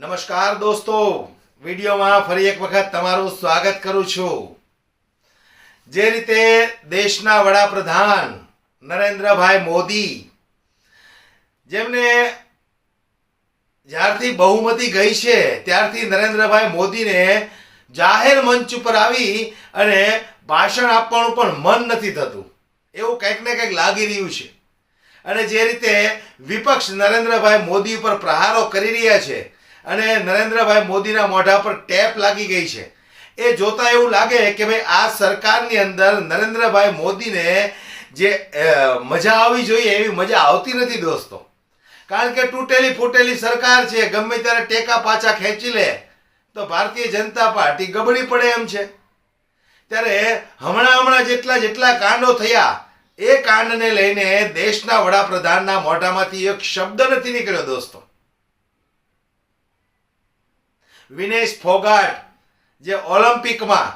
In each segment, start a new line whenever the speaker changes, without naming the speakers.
નમસ્કાર દોસ્તો, વિડીયોમાં ફરી એક વખત તમારું સ્વાગત કરું છું। જે રીતે દેશના વડાપ્રધાન નરેન્દ્રભાઈ મોદી, જેમને જ્યારથી બહુમતી ગઈ છે ત્યારથી નરેન્દ્રભાઈ મોદીને જાહેર મંચ ઉપર આવી અને ભાષણ આપવાનું પણ મન નથી થતું, એવું કંઈક ને કંઈક લાગી રહ્યું છે। અને જે રીતે વિપક્ષ નરેન્દ્રભાઈ મોદી ઉપર પ્રહારો કરી રહ્યા છે અને નરેન્દ્રભાઈ મોદીના મોઢા પર ટેપ લાગી ગઈ છે, એ જોતા એવું લાગે કે ભાઈ આ સરકારની અંદર નરેન્દ્રભાઈ મોદીને જે મજા આવવી જોઈએ એવી મજા આવતી નથી દોસ્તો। કારણ કે તૂટેલી ફૂટેલી સરકાર છે, ગમે ત્યારે ટેકા પાછા ખેંચી લે તો ભારતીય જનતા પાર્ટી ગબડી પડે એમ છે। ત્યારે હમણાં જેટલા કાંડો થયા એ કાંડને લઈને દેશના વડાપ્રધાનના મોઢામાંથી એક શબ્દ નથી નીકળ્યો દોસ્તો। વિનેશ ફોગાટ જે ઓલિમ્પિકમાં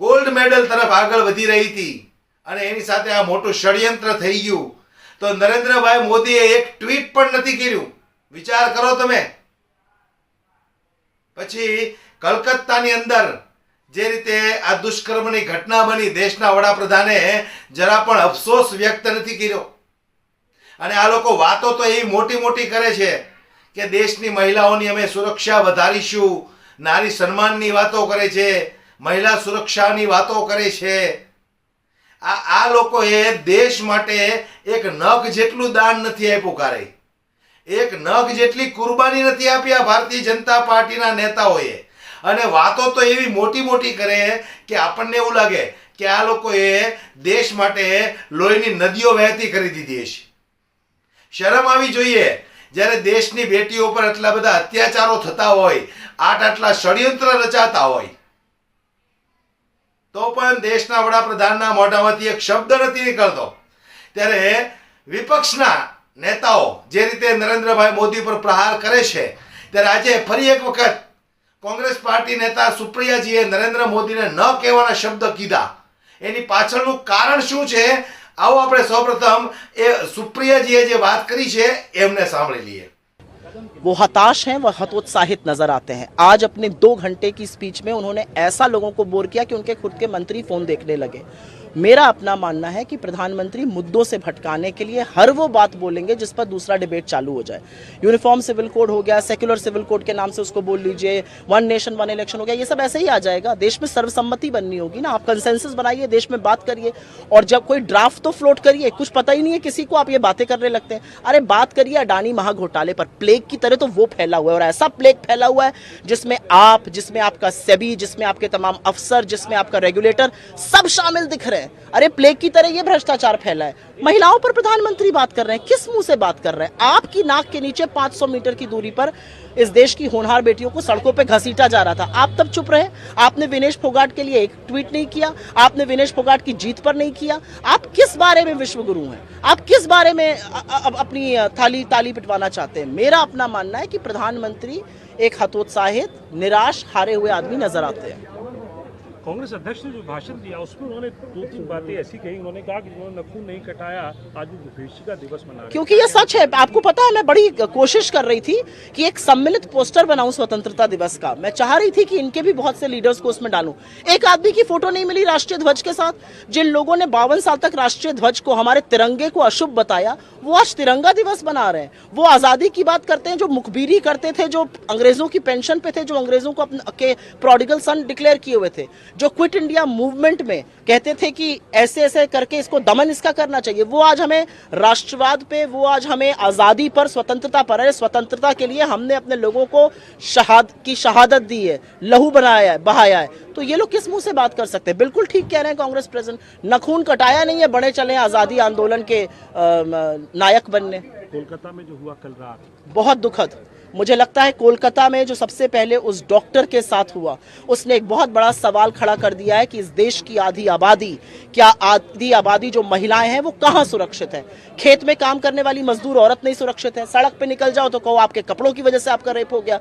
ગોલ્ડ મેડલ તરફ આગળ વધી રહી હતી અને એની સાથે આ મોટું ષડયંત્ર થઈ ગયું, તો નરેન્દ્રભાઈ મોદીએ એક ટ્વીટ પણ નથી કર્યું। વિચાર કરો તમે। પછી કલકત્તાની અંદર જે રીતે આ દુષ્કર્મની ઘટના બની, દેશના વડાપ્રધાને જરા પણ અફસોસ વ્યક્ત નથી કર્યો। અને આ લોકો વાતો તો એવી મોટી મોટી કરે છે કે દેશની મહિલાઓની અમે સુરક્ષા વધારીશું, નારી સન્માનની વાતો કરે છે, મહિલા સુરક્ષાની વાતો કરે છે। આ લોકોએ દેશ માટે એક નખ જેટલું દાન નથી આપ્યું, ક્યારેય એક નખ જેટલી કુરબાની નથી આપી આ ભારતીય જનતા પાર્ટીના નેતાઓએ। અને વાતો તો એવી મોટી મોટી કરે કે આપણને એવું લાગે કે આ લોકોએ દેશ માટે લોહીની નદીઓ વહેતી કરી દીધી છે। શરમ આવી જોઈએ જ્યારે દેશની બેટીઓ પર આટલા બધા અત્યાચારો થતા હોય, આટલા ષડયંત્ર રચાતા હોય, તો પણ દેશના વડાપ્રધાનના મોઢામાંથી એક શબ્દ નથી નીકળતો। ત્યારે વિપક્ષના નેતાઓ જે રીતે નરેન્દ્રભાઈ મોદી પર પ્રહાર કરે છે, ત્યારે આજે ફરી એક વખત કોંગ્રેસ પાર્ટી નેતા સુપ્રિયાજીએ નરેન્દ્ર મોદીને ન કહેવાના શબ્દ કીધા। એની પાછળનું કારણ શું છે, आओ આપણે સૌપ્રથમ એ સુપ્રિયાજીએ જે વાત કરી છે એમને સાંભળી લઈએ।
वो हताश हैं, वो हतोत्साहित नजर आते हैं। आज अपने 2 घंटे की स्पीच में उन्होंने ऐसा लोगों को बोर किया कि उनके खुद के मंत्री फोन देखने लगे। मेरा अपना मानना है कि प्रधानमंत्री मुद्दों से भटकाने के लिए हर वो बात बोलेंगे जिस पर दूसरा डिबेट चालू हो जाए। यूनिफॉर्म सिविल कोड हो गया, सेक्युलर सिविल कोड के नाम से उसको बोल लीजिए, वन नेशन वन इलेक्शन हो गया, ये सब ऐसे ही आ जाएगा। देश में सर्वसम्मति बननी होगी ना, आप कंसेंसस बनाइए, देश में बात करिए, और जब कोई ड्राफ्ट तो फ्लोट करिए। कुछ पता ही नहीं है किसी को, आप ये बातें करने लगते हैं। अरे बात करिए अडानी महाघोटाले पर, प्लेग की तरह तो वो फैला हुआ है, और ऐसा प्लेग फैला हुआ है जिसमें आप, जिसमें आपका सेबी, जिसमें आपके तमाम अफसर, जिसमें आपका रेगुलेटर सब शामिल दिख रहे हैं। अरे प्लेग की तरह ये भ्रष्टाचार फैला है। महिलाओं पर प्रधानमंत्री बात कर रहे हैं, किस मुंह से बात कर रहे हैं? आपकी नाक के नीचे 500 मीटर की दूरी पर इस देश की होनहार बेटियों को सड़कों पे घसीटा जा रहा था, आप तब चुप रहे। आपने विनेश फोगाट के लिए एक ट्वीट नहीं किया, आपने विनेश फोगाट की जीत पर नहीं किया। आप किस बारे में विश्वगुरु हैं? आप किस बारे में अपनी ताली पिटवाना चाहते हैं? मेरा अपना मानना है कि प्रधानमंत्री एक हतोत्साहित, निराश, हारे हुए आदमी नजर आते हैं।
कांग्रेस अध्यक्ष ने जो भाषण दिया उसमें उन्होंने 2-3 बातें ऐसी कही। उन्होंने कहा कि जिन्होंने नखून नहीं कटाया आज वो विभीषिका दिवस मना रहे हैं।
क्योंकि ये सच है। आपको पता है, मैं बड़ी कोशिश कर रही थी कि एक सम्मिलित पोस्टर बनाऊं स्वतंत्रता दिवस का। मैं चाह रही थी कि इनके भी बहुत से लीडर्स को उसमें डालूं। एक आदमी की फोटो नहीं मिली राष्ट्रीय ध्वज के साथ। जिन लोगों ने 52 साल तक राष्ट्रीय ध्वज को, हमारे तिरंगे को अशुभ बताया, वो आज तिरंगा दिवस मना रहे हैं। वो आजादी की बात करते हैं जो मुखबिरी करते थे, जो अंग्रेजों की पेंशन पे थे, जो अंग्रेजों को अपने प्रोडिगल सन डिक्लेयर किए हुए थे, जो क्विट इंडिया मूवमेंट में कहते थे कि ऐसे ऐसे करके इसको दमन इसका करना चाहिए, वो आज हमें राष्ट्रवाद पे, वो आज हमें आजादी पर, स्वतंत्रता पर। अरे स्वतंत्रता के लिए हमने अपने लोगों को शहादत दी है, लहू बनाया है, बहाया है, तो ये लोग किस मुंह से बात कर सकते हैं? बिल्कुल ठीक कह रहे हैं कांग्रेस प्रेसिडेंट, नखून कटाया नहीं है, बड़े चले आजादी आंदोलन के नायक बनने।
कोलकाता में जो हुआ कल रात,
बहुत दुखद। मुझे लगता है कोलकाता में जो सबसे पहले उस डॉक्टर के साथ हुआ, उसने एक बहुत बड़ा सवाल खड़ा कर दिया है कि इस देश की आधी आबादी, क्या आधी आबादी जो महिलाएं हैं वो कहाँ सुरक्षित है? खेत में काम करने वाली मजदूर औरत नहीं सुरक्षित है। सड़क पे निकल जाओ तो कहो आपके कपड़ों की वजह से आपका रेप हो गया।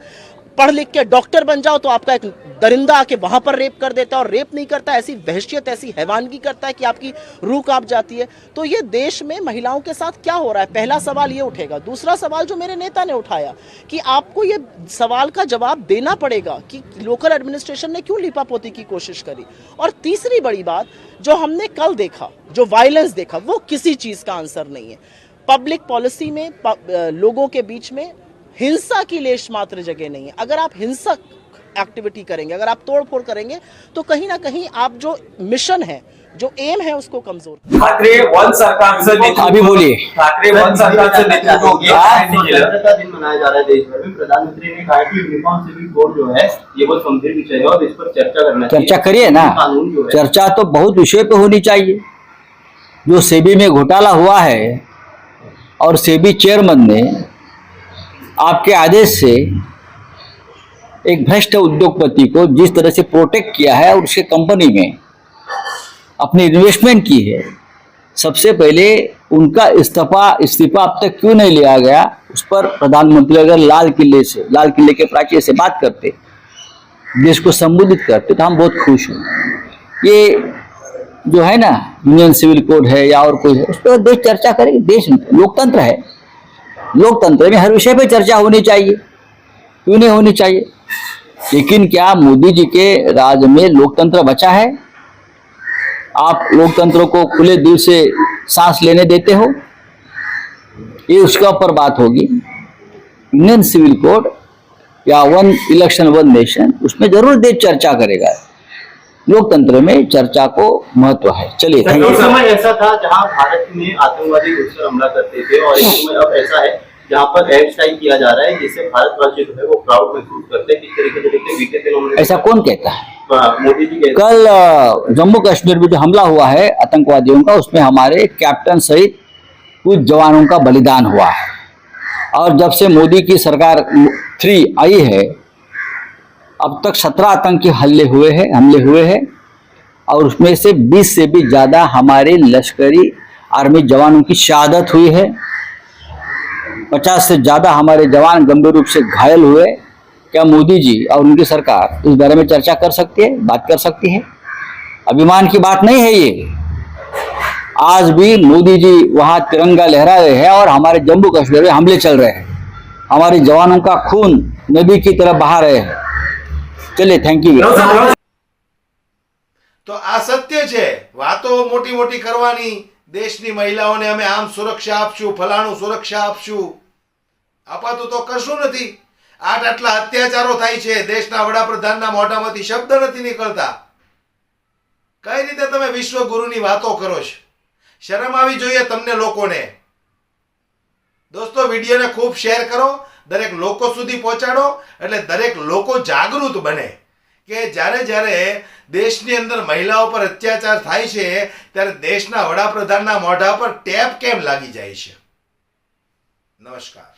पढ़ लिख के डॉक्टर बन जाओ तो आपका एक दरिंदा आके वहां पर रेप कर देता है, और रेप नहीं करता, ऐसी वहशियत ऐसी हैवानगी करता है कि आपकी रूह कांप जाती है। तो ये देश में महिलाओं के साथ क्या हो रहा है, पहला सवाल ये उठेगा। दूसरा सवाल जो मेरे नेता ने उठाया कि आपको ये सवाल का जवाब देना पड़ेगा कि लोकल एडमिनिस्ट्रेशन ने क्यों लिपापोती की कोशिश करी। और तीसरी बड़ी बात जो हमने कल देखा, जो वायलेंस देखा, वो किसी चीज का आंसर नहीं है। पब्लिक पॉलिसी में लोगों के बीच में हिंसा की लेश मात्र जगह नहीं है। अगर आप हिंसक एक्टिविटी करेंगे, अगर आप तोड़फोड़ करेंगे, तो कहीं ना कहीं आप जो मिशन है, जो एम है, उसको कमजोर।
ठाकरे वन सरकारचं नेतृत्व,
अभी बोलिए।
ठाकरे वन सरकारचं नेतृत्व
स्वतंत्रता का दिन मनाया जा रहा है देश भर में। प्रधानमंत्री ने कहा कि यूनिफॉर्म सिविल कोड जो है ये बहुत गंभीर विषय है और इस पर चर्चा करना चाहिए।
चर्चा करिए ना,
कानून जो है
चर्चा तो बहुत विषय पे होनी चाहिए। जो सेबी में घोटाला हुआ है और सेबी चेयरमैन ने आपके आदेश से एक भ्रष्ट उद्योगपति को जिस तरह से प्रोटेक्ट किया है और उसके कंपनी में अपनी इन्वेस्टमेंट की है, सबसे पहले उनका इस्तीफा अब तक क्यों नहीं लिया गया, उस पर प्रधानमंत्री अगर लाल किले के प्राचीर से बात करते, देश को संबोधित करते, तो हम बहुत खुश हैं। ये जो है ना यूनियन सिविल कोड है या और कोई है, उस पर देश चर्चा करेगी। देश लोकतंत्र है, लोकतंत्र में हर विषय पे चर्चा होनी चाहिए, क्यों नहीं होनी चाहिए। लेकिन क्या मोदी जी के राज में लोकतंत्र बचा है? आप लोकतंत्र को खुले दिल से सांस लेने देते हो? ये उसके ऊपर बात होगी। यूनियन सिविल कोड या वन इलेक्शन वन नेशन, उसमें जरूर देश चर्चा करेगा। लोकतंत्र में चर्चा को महत्व है। चलिए, थैंक
एक
यू।
समय ऐसा था जहां भारत में आतंकवादी घुसकर हमला करते थे और एक समय अब ऐसा है जहां पर एयर स्ट्राइक किया जा रहा है, जिससे भारतवासी जो है वो प्राउड महसूस करते हैं। किस तरीके से देखते हैं बीते दिनों में
ऐसा कौन कहता है?
मोदी जी के
कल जम्मू कश्मीर में जो हमला हुआ है आतंकवादियों का, उसमें हमारे कैप्टन सहित कुछ जवानों का बलिदान हुआ है। और जब से मोदी की सरकार 3 आई है, अब तक 17 आतंकी हमले हुए हैं और उसमें से 20 से भी ज्यादा हमारे लश्करी आर्मी जवानों की शहादत हुई है। 50 से ज्यादा हमारे जवान गंभीर रूप से घायल हुए। क्या मोदी जी और उनकी सरकार इस बारे में चर्चा कर सकती है, बात कर सकती है? अभिमान की बात नहीं है ये। आज भी मोदी जी वहां तिरंगा लहरा रहे हैं और हमारे जम्मू कश्मीर में हमले चल रहे हैं। हमारे जवानों का खून नदी की तरह बहा रहे हैं। चलिए, थैंक यू।
તો આ સત્ય છે। વાતો મોટી મોટી કરવાની, દેશની મહિલાઓને અમે આમ સુરક્ષા આપશું, ફલાણું સુરક્ષા આપશું, આપાતું તો કશું નથી। આટલા અત્યાચારો થાય છે, દેશના વડાપ્રધાનના મોઢામાંથી શબ્દ નથી નીકળતા। કઈ રીતે તમે વિશ્વગુરુની વાતો કરો છો? શરમ આવી જોઈએ તમને લોકોને। દોસ્તો, વિડીયોને ખૂબ શેર કરો, દરેક લોકો સુધી પહોંચાડો, એટલે દરેક લોકો જાગૃત બને કે જ્યારે જ્યારે દેશની અંદર મહિલાઓ પર અત્યાચાર થાય છે ત્યારે દેશના વડાપ્રધાનના મોઢા પર ટેપ કેમ લાગી જાય છે। નમસ્કાર।